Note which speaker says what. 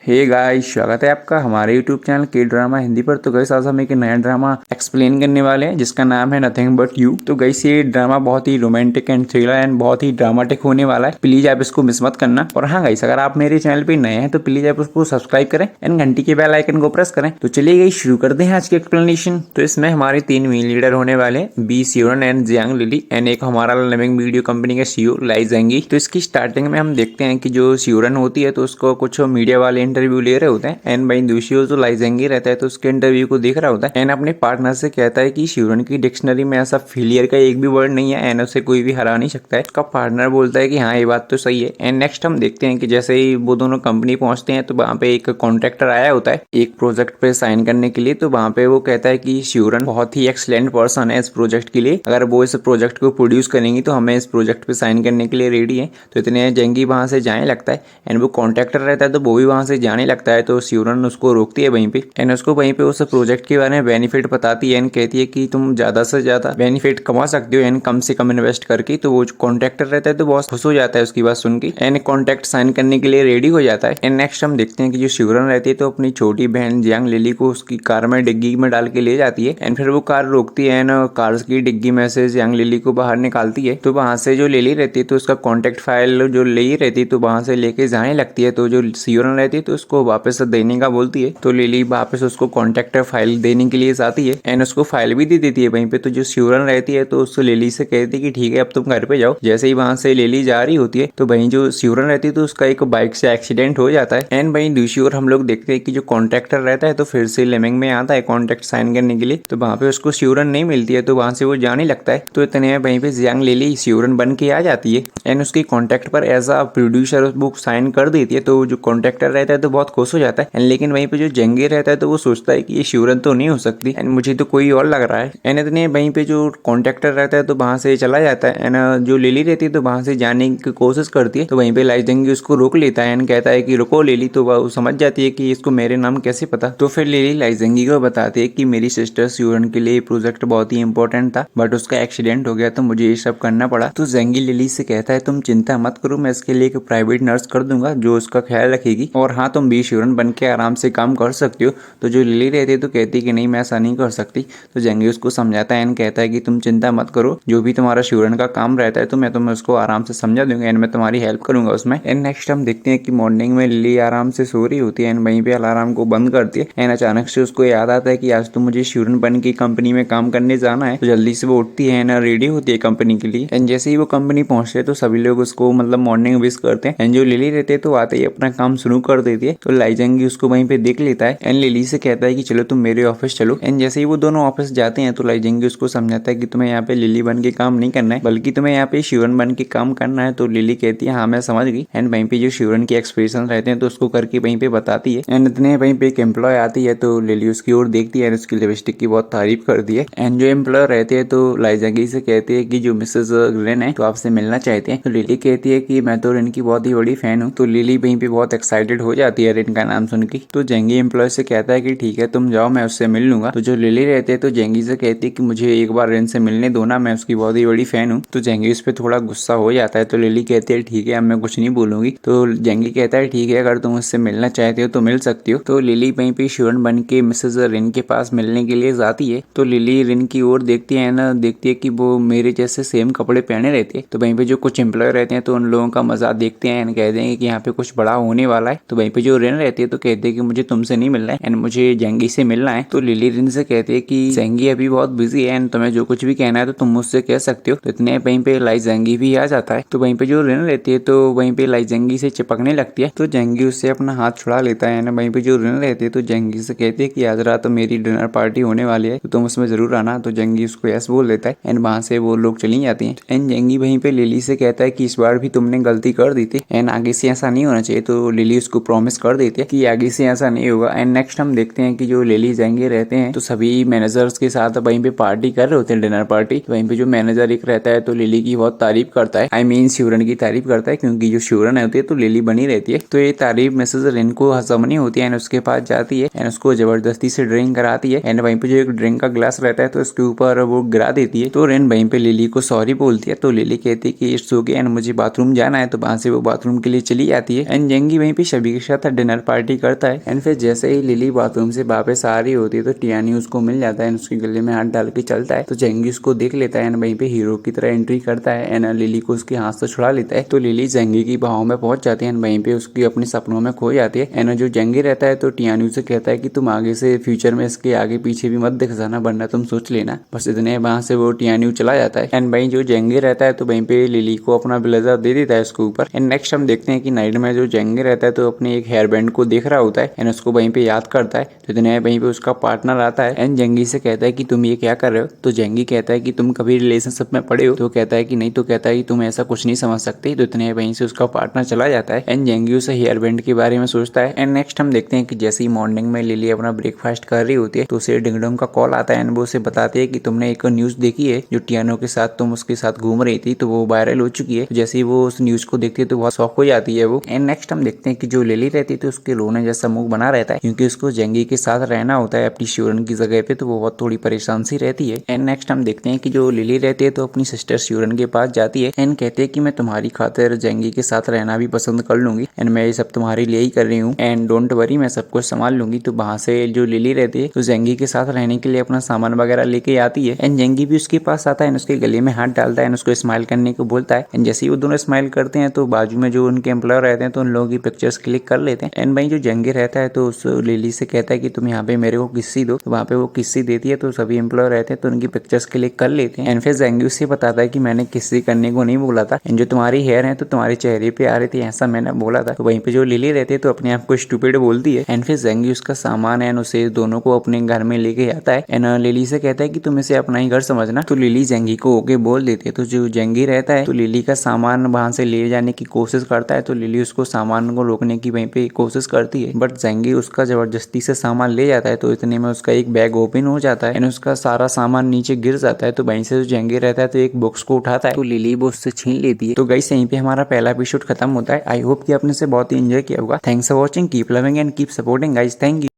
Speaker 1: Hey guys, स्वागत है आपका हमारे यूट्यूब चैनल के ड्रामा हिंदी पर। तो गाइस आज हम एक नया ड्रामा एक्सप्लेन करने वाले हैं जिसका नाम है नथिंग बट यू। तो गाइस ये ड्रामा बहुत ही रोमांटिक एंड थ्रिलर एंड बहुत ही ड्रामेटिक होने वाला है। प्लीज आप इसको मिस मत करना। और हाँ गाइस, अगर आप मेरे चैनल पे नए हैं तो प्लीज आप उसको सब्सक्राइब करें एंड घंटी के बेल आइकन को प्रेस करें। तो चलिए गाइस शुरू करते हैं आज की एक्सप्लेनेशन। तो इसमें हमारे 3 मेन लीडर होने वाले बी सियोरन एंड जियांग लिली एंड एक हमारा लिविंग वीडियो कंपनी का सीईओ लाई जेंगी। तो इसकी स्टार्टिंग में हम देखते हैं कि जो सियोरन होती है तो उसको कुछ मीडिया वाले इंटरव्यू ले रहे होते हैं एंड भाई दूसरी ओर जो लाई जेंगी रहता है तो उसके इंटरव्यू को देख रहा होता है एंड अपने पार्टनर से कहता है कि सियोरन की डिक्शनरी में ऐसा फेलियर का एक भी वर्ड नहीं है एंड उसे कोई भी हरा नहीं सकता है। उसका पार्टनर बोलता है कि हाँ ये बात तो सही है। एंड नेक्स्ट हम देखते हैं कि जैसे ही वो दोनों कंपनी पहुंचते हैं तो वहाँ पे एक कॉन्ट्रैक्टर आया होता है एक प्रोजेक्ट पे साइन करने के लिए। तो वहाँ पे वो कहता है कि सियोरन बहुत ही एक्सलेंट पर्सन है इस प्रोजेक्ट के लिए, अगर वो इस प्रोजेक्ट को प्रोड्यूस करेंगी तो हमें इस प्रोजेक्ट पे साइन करने के लिए रेडी है। तो इतने जेंगी वहाँ से जाने लगता है एंड वो कॉन्ट्रैक्टर रहता है तो वो भी वहाँ से जाने लगता है। तो सियोरन उसको रोकती है वहीं पे एंड उसको वहीं पे उस प्रोजेक्ट के बारे में बेनिफिट बताती है एंड कहती है कि तुम ज्यादा से ज्यादा बेनिफिट कमा सकते हो एंड कम से कम इन्वेस्ट करके। तो वो कॉन्ट्रैक्टर रहता है तो बहुत खुश हो जाता है उसकी बात सुन के एंड कॉन्ट्रैक्ट साइन करने के लिए रेडी हो जाता है। एंड नेक्स्ट हम देखते हैं कि जो सियोरन रहती है तो अपनी छोटी बहन जियांग लिली को उसकी कार में डिग्गी में डाल के ले जाती है एंड फिर वो कार रोकती है एंड कार की डिग्गी में से जियांग लिली को बाहर निकालती है। तो वहां से जो लिली रहती है तो उसका कॉन्टेक्ट फाइल जो ले रहती है तो वहां से लेके जाने लगती है। तो जो सियोरन रहती है तो उसको वापस देने का बोलती है तो लिली वापस उसको कॉन्ट्रैक्टर फाइल देने के लिए जाती है एंड उसको फाइल भी दे देती है वहीं पे। तो जो सियोरन रहती है तो उसको लिली से कहती है कि ठीक है अब तुम घर पे जाओ। जैसे ही वहां से लिली जा रही होती है तो वहीं जो सियोरन रहती है तो उसका एक बाइक से एक्सीडेंट हो जाता है एंड वहीं दूसरी ओर हम लोग देखते हैं कि जो कॉन्ट्रैक्टर रहता है तो फिर से लिविंग में आता है कॉन्ट्रैक्ट साइन करने के लिए। तो वहां पे उसको सियोरन नहीं मिलती है तो वहां से वो जाने लगता है। तो इतने वहीं पे जियांग लिली सियोरन बन के आ जाती है एंड उसकी कॉन्ट्रैक्ट पर as a producer book sign कर देती है। तो जो कॉन्ट्रैक्टर रहता है तो बहुत खुश हो जाता है एंड लेकिन वहीं पे जो जेंगे रहता है तो वो सोचता है कि ये सियोरन तो नहीं हो सकती एंड मुझे तो कोई और लग रहा है। एंड इतने वहीं पे जो कॉन्ट्रैक्टर रहता है तो वहां से चला जाता है एंड जो लिली रहती है तो वहां से जाने की कोशिश करती है। तो वहीं पे लाई जेंगी उसको रोक लेता है एंड कहता है कि रुको लिली। तो वो समझ जाती है कि इसको मेरे नाम कैसे पता। तो फिर लिली लाई जेंगी को बताती है कि मेरी सिस्टर सियोरन के लिए प्रोजेक्ट बहुत ही इंपॉर्टेंट था बट उसका एक्सीडेंट हो गया तो मुझे ये सब करना पड़ा। तो जेंगी लिली से कहता है तुम चिंता मत करो, मैं इसके लिए एक प्राइवेट नर्स कर दूंगा जो उसका ख्याल रखेगी और हाँ तुम भी सियोरन बन के आराम से काम कर सकती हो। तो जो लिली रहती है तो कहती है कि नहीं मैं ऐसा नहीं कर सकती। तो जेंगी उसको समझाता है एंड कहता है कि तुम चिंता मत करो, जो भी तुम्हारा सियोरन का काम रहता है तो मैं तुम्हें उसको आराम से समझा दूंगा एंड मैं तुम्हारी हेल्प करूंगा उसमें। एंड नेक्स्ट हम देखते हैं कि मॉर्निंग में लिली आराम से सो रही होती है एंड वहीं पे अलार्म को बंद करती है एंड अचानक से उसको याद आता है कि आज तो मुझे सियोरन बन की कंपनी में काम करने जाना है। तो जल्दी से वो उठती है एंड रेडी होती है कंपनी के लिए एंड जैसे ही वो कंपनी पहुंचते है तो सभी लोग उसको मतलब मॉर्निंग विश करते हैं एंड जो लिली रहती है तो आते ही अपना काम शुरू कर देती है। तो लाई जेंगी उसको वहीं पे देख लेता है एंड लिली से कहता है कि चलो तुम मेरे ऑफिस चलो। एंड जैसे ही वो दोनों ऑफिस जाते हैं तो लाई जेंगी उसको समझाता है कि तुम्हें यहाँ पे लिली बन के काम नहीं करना है बल्कि तुम्हें यहाँ पे सियोरन बन के काम करना है। तो लिली कहती है हाँ मैं समझ गई एंड वहीं पे जो सियोरन के एक्सप्रेशन रहते हैं तो उसको करके वहीं पे बताती है। एंड इतने वहीं पे एक एम्प्लॉय आती है तो लिली उसकी ओर देखती है एंड उसकी लिपस्टिक की बहुत तारीफ करती है। एंड जो एम्प्लॉय रहते हैं तो लाई जेंगी से कहती है कि जो मिसेस ग्रेन है तो आपसे मिलना चाहते हैं। तो लिली कहती है कि मैं तो रिन की बहुत ही बड़ी फैन हूँ। तो लिली वहीं पे बहुत एक्साइटेड हो जाती है रिन का नाम सुन के। तो जेंगी एम्प्लॉय से कहता है कि ठीक है तुम जाओ मैं उससे मिल लूंगा। तो जो लिली रहते हैं तो जेंगी से कहती है कि मुझे एक बार रिन से मिलने दो ना, मैं उसकी बहुत ही बड़ी फैन हूँ। तो जेंगी उस पर थोड़ा गुस्सा हो जाता है। तो लिली कहती है ठीक है अब मैं कुछ नहीं बोलूंगी। तो जेंगी कहता है ठीक है अगर तुम उससे मिलना चाहते हो तो मिल सकती हो। तो लिली वहीं पे सियोरन बन के मिसेस रिन के पास मिलने के लिए जाती है। तो लिली रिन की ओर देखती है ना, देखती है कि वो मेरे जैसे सेम कपड़े पहने रहते हैं। तो वहीं पे जो कुछ एम्प्लॉय रहते हैं तो उन लोगों का मजाक देखते हैं एंड कहते हैं कि यहाँ पे कुछ बड़ा होने वाला है। तो वहीं पे जो रिन रहती है तो कहते हैं कि मुझे तुमसे नहीं मिलना है एंड मुझे जेंगी से मिलना है। तो लिली रिन से कहती है कि जेंगी अभी बहुत बिजी है एंड तुम्हें जो कुछ भी कहना है तो तुम मुझसे कह सकते हो। तो इतने वहीं पे लाई जेंगी भी आ जाता है। तो वहीं पे जो रिन रहती है तो वहीं पे लाई जेंगी से चिपकने लगती है। तो जेंगी उससे अपना हाथ छुड़ा लेता है एंड वहीं पे जो रिन रहती है तो जेंगी से कहती है कि आज रात तो मेरी डिनर पार्टी होने वाली है तो तुम उसमें जरूर आना। तो जेंगी उसको यस बोल देता है एंड वहां से वो लोग चली जाती है। एंड जेंगी वहीं पे लिली से कहता है कि इस बार भी तुमने गलती कर दी थी एंड आगे से ऐसा नहीं होना चाहिए। तो लिली उसको प्रॉमिस कर देती है कि आगे से ऐसा नहीं होगा। एंड नेक्स्ट हम देखते हैं कि जो लिली जेंगी रहते हैं तो सभी मैनेजर्स के साथ वहीं पे पार्टी कर रहे होते हैं, डिनर पार्टी। तो वहीं पे जो मैनेजर एक रहता है तो लिली की बहुत तारीफ करता है, आई मीन सियोरन की तारीफ करता है क्योंकि जो सियोरन होती है तो लिली बनी रहती है। तो ये तारीफ मिसेस रिन को हजम नहीं होती है एंड उसके पास जाती है एंड उसको जबरदस्ती से ड्रिंक कराती है एंड वहीं पे जो एक ड्रिंक का ग्लास रहता है तो उसके ऊपर वो गिरा देती है। तो रिन वहीं पे लिली को सॉरी बोलती है। तो लिली कहती है कि इट्स ओके एंड मुझे बाथरूम जाना है। तो वहां से वो बाथरूम के लिए चली जाती है एंड जेंगी वहीं पे सभी के साथ डिनर पार्टी करता है। एंड फिर जैसे ही लिली बाथरूम से वापस आ रही होती है तो टियानी उसको मिल जाता है, उसके गले में हाथ डाल के चलता है। तो जेंगी उसको देख लेता है एंड वहीं पे हीरो की तरह एंट्री करता है एंड लिली को उसके हाथ से छुड़ा लेता है। तो लिली जेंगी की बाहों में पहुंच जाती है एंड वहीं पे उसकी अपने सपनों में खो जाती है। एंड जो जेंगी रहता है तो टियानी उसे कहता है कि तुम आगे से फ्यूचर में इसके आगे पीछे भी मत दिख जाना, वरना तुम सोच लेना। बस इतने वहां से वो टियानी चला जाता है। एंड वहीं जो जेंगी रहता है तो वहीं पे लिली को अपना ब्लेजर दे देता है उसके ऊपर। एंड नेक्स्ट हम देखते हैं कि नाइट में जो जेंगी रहता है तो अपने एक हेयर बैंड को देख रहा होता है एंड उसको वहीं पे याद करता है। तो इतने वहीं पे उसका पार्टनर आता है एंड जेंगी से कहता है कि तुम ये क्या कर रहे हो। तो जेंगी कहता है कि तुम कभी रिलेशनशिप में पड़े हो। तो कहता है कि नहीं। तो कहता है कि तुम ऐसा कुछ नहीं समझ सकते। तो इतने वहीं से उसका पार्टनर चला जाता है एंड जेंगी उसे हेयर बैंड के बारे में सोचता है। एंड नेक्स्ट हम देखते हैं कि जैसे ही मॉर्निंग में लिली अपना ब्रेकफास्ट कर रही होती है तो उसे डिंगडोंग का कॉल आता है एंड वो उसे बताती है कि तुमने एक न्यूज देखी है जो टियानो के साथ तुम उसके साथ घूम रही थी, तो वो वायरल हो चुकी है। तो जैसे ही वो उस न्यूज को देखती है तो बहुत शॉक हो जाती है वो। एंड नेक्स्ट हम देखते हैं कि जो लिली रहती है तो उसके रोने जैसा मुंह बना रहता है क्योंकि उसको जेंगी के साथ रहना होता है अपनी श्योरन की जगह पे, तो वो बहुत थोड़ी परेशान सी रहती है। एंड नेक्स्ट हम देखते हैं कि जो लिली रहती है तो अपनी सिस्टर श्योरन के पास जाती है एंड कहते हैं कि मैं तुम्हारी खातिर जेंगी के साथ रहना भी पसंद कर लूंगी एंड मैं ये सब तुम्हारे लिए ही कर रही हूँ एंड डोंट वरी, मैं सब कुछ संभाल लूंगी। तो वहां से जो लिली रहती है तो जेंगी के साथ रहने के लिए अपना सामान वगैरह लेके आती है एंड जेंगी भी उसके पास आता है, उसके गले में हाथ डालता है, उसको स्माइल करने को बोलता है। एंड जैसे ही वो दोनों स्माइल करते हैं तो बाजू में जो उनके एम्प्लॉयर रहते हैं तो उन लोगों की पिक्चर्स क्लिक कर लेते हैं। एंड भाई जो जेंगी रहता है तो उस लिली से कहता है कि तुम यहाँ पे मेरे को किस्सी दो। तो वहाँ पे वो किस्सी देती है तो सभी एम्प्लॉयर रहते हैं तो उनकी पिक्चर्स क्लिक कर लेते हैं। एंड फिर जेंगी उससे बताता है कि मैंने किस्सी करने को नहीं बोला था एंड जो तुम्हारी हेयर है तो तुम्हारे चेहरे पे आ रही थी, ऐसा मैंने बोला था। तो वहीं पे जो लिली रहती है तो अपने आप को स्टूपिड बोलती है एंड फिर जेंगी उसका सामान है उसे दोनों को अपने घर में लेके आता है एंड लिली से कहता है कि तुम इसे अपना ही घर समझना। तो लिली जेंगी को ओके बोल देती है। तो जो जेंगी रहता है तो लिली का सामान वहां से ले जाने की कोशिश करता है तो लिली उसको सामान को रोकने की वहीं पे कोशिश करती है, बट जेंगी उसका जबरदस्ती से सामान ले जाता है। तो इतने में उसका एक बैग ओपन हो जाता है एंड उसका सारा सामान नीचे गिर जाता है। तो वहीं से जो जेंगी रहता है तो एक बॉक्स को उठाता है तो लिली वो उससे छीन लेती है। तो गाइस यहीं पे हमारा पहला एपिसोड खत्म होता है। आई होप कि आपने इसे बहुत ही एंजॉय किया होगा। Thanks for watching, keep loving and keep supporting guys, thank you.